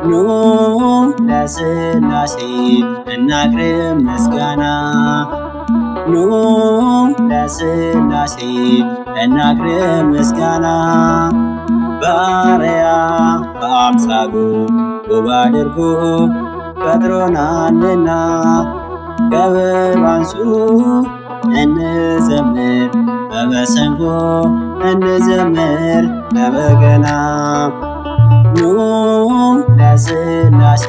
ኑ ለሥላሴ እናቅርብ ምስጋና ኑ ለሥላሴ እናቅርብ ምስጋና ባሪያ በአምሳሉ ውብ አድርጎ ፈጥሮናልና ከበሮ አንሱ እንዘምር በመሰንቆ እንዘምር በበገና ኑ ለሥላሴ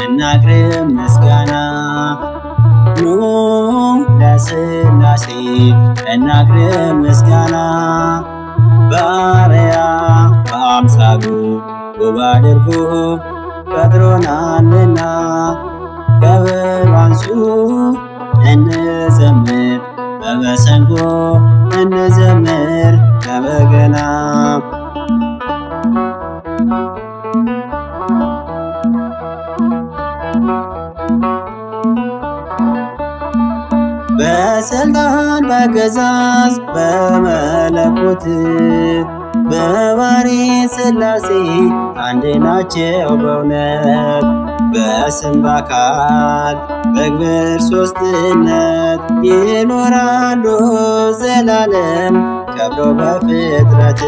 እናቅርብ ምስጋና ኑ ለሥላሴ እናቅርብ ምስጋና ባሪያ በአምሳሉ ውብ አድርጎ ፈጥሮናልና ከበሮ አንሱ እንዘምር በመሰንቆ እንዘምር በበገና በሥልጣን በአገዛዝ በመለኮት በባሕርይ ሥላሴ አንድ ናቸው በእውነት በስም በአካል በግብር ሦስትነት ይኖራሉ ዘላለም ከብሮ በፍጥረት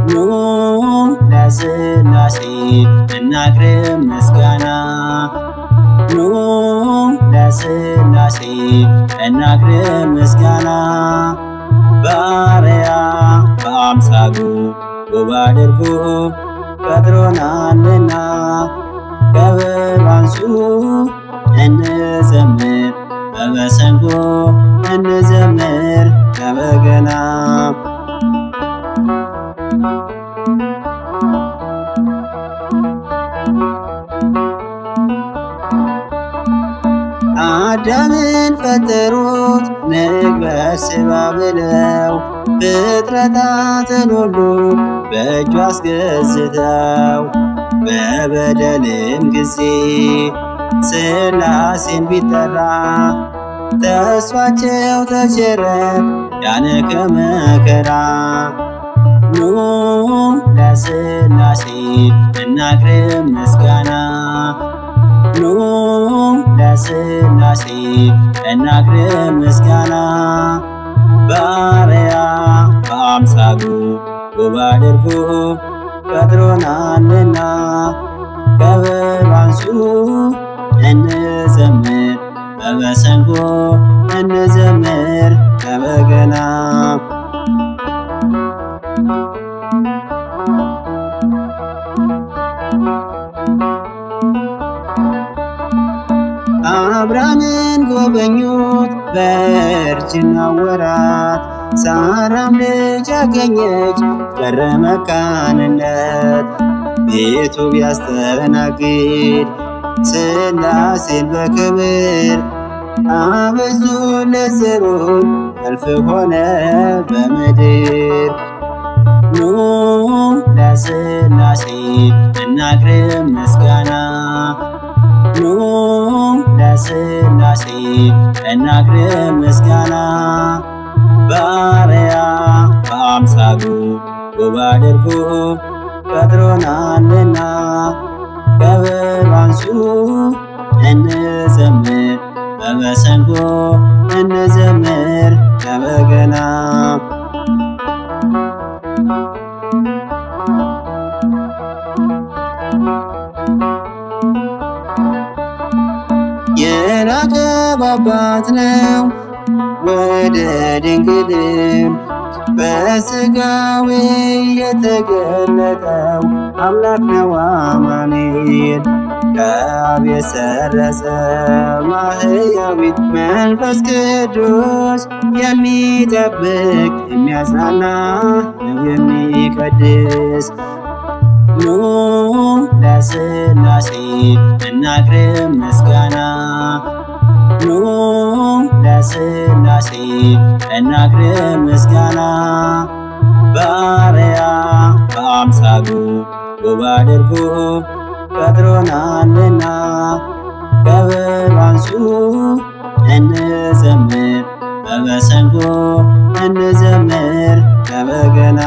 ኑ ለሥላሴ እናቅርብ ምስጋና ኑ ለሥላሴ እናቅርብ ምስጋና ባሪያ በአምሳሉ ውብ አድርጎ ፈጥሮናልና ከበሮ አንሱ እንዘምር በመሰንቆ እንዘምር በበገና አዳምን ፈጠሩት ንግበር ስባ ብለው ፍጥረታትን ሁሉ በእጁ አስገዝተው በበደልም ጊዜ ሥላሴን ቢጠራ ተስፋቸው ተቸረ ዳነ ከመከራ ኑ ለሥላሴ እናቅርብ ምስጋና ኑ ለሥላሴ እናቅርብ ምስጋና ባሪያ በአምሳሉ ውብ አድርጎ ፈጥሮናልና ከበሮ አንሱ እንዘምር በመሰንቆ እንዘምር በበገና አብርሃምን ጎበኙት በእርጅና ወራት ሳራም ልጅ አገኘች ቀረ መካንነት ቤቱ ቢያስተናግድ ሥላሴን በክብር አበዙለት ዘሩን እልፍ ሆነ በምድር ኑ ለሥላሴ እናቅርብ ምስጋና ኑ ለሥላሴ እናቅርብ ምስጋና ባሪያ በአምሳሉ ውብ አድርጎ ፈጥሮናልና ከበሮ አንሱ እንዘምር በመሰንቆ እንዘምር በበገና የላቀ አባት ነው ወደ ድንግልም በሥጋዌ የተገለጠው አምላክ ነው አማኑኤል ከአብ የሰረጸ ማሕየዊት መንፈስ ቅዱስ የሚጠብቅ የሚያጽናና ነው የሚቀድስ ኑ ለሥላሴ እናቅርብ ምስጋና። ኑ ለሥላሴ እናቅርብ ምስጋና። በአርአያ በአምሳሉ ውብ አድርጎ ፈጥሮናልና ከበሮ አንሱ እንዘምር በመሰንቆ እንዘምር በበገና